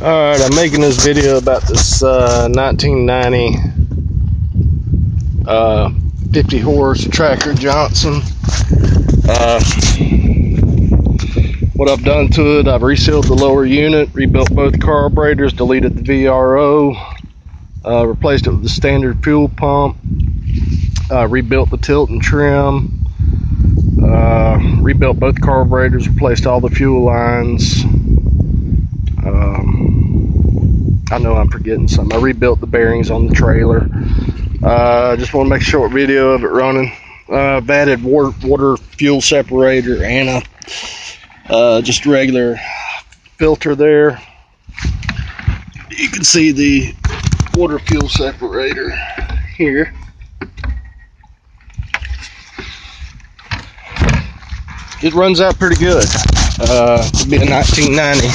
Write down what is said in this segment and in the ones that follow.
Alright, I'm making this video about this 1990 50 horse Tracker Johnson. What I've done to it, I've resealed the lower unit, rebuilt both carburetors, deleted the VRO, replaced it with the standard fuel pump, rebuilt the tilt and trim, rebuilt both carburetors, replaced all the fuel lines. I know I'm forgetting something. I rebuilt the bearings on the trailer. Just want to make a short video of it running. I've added water fuel separator and just a regular filter there. You can see the water fuel separator here. It runs out pretty good. To be a 1990.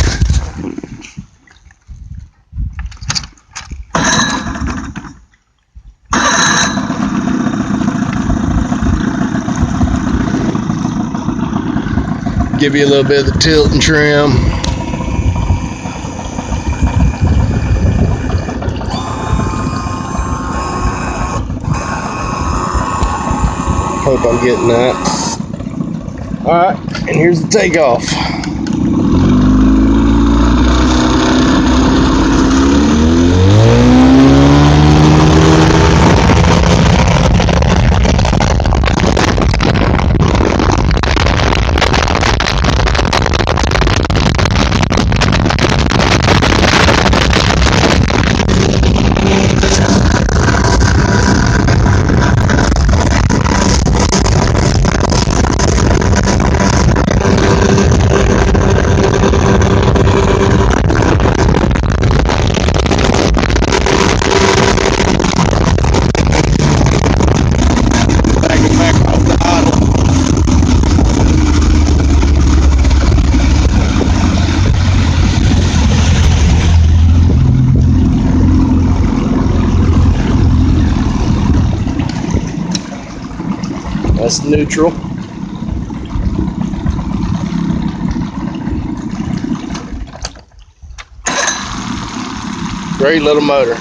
Give you a little bit of the tilt and trim. Hope I'm getting that. Alright, and here's the takeoff. That's neutral. Great little motor.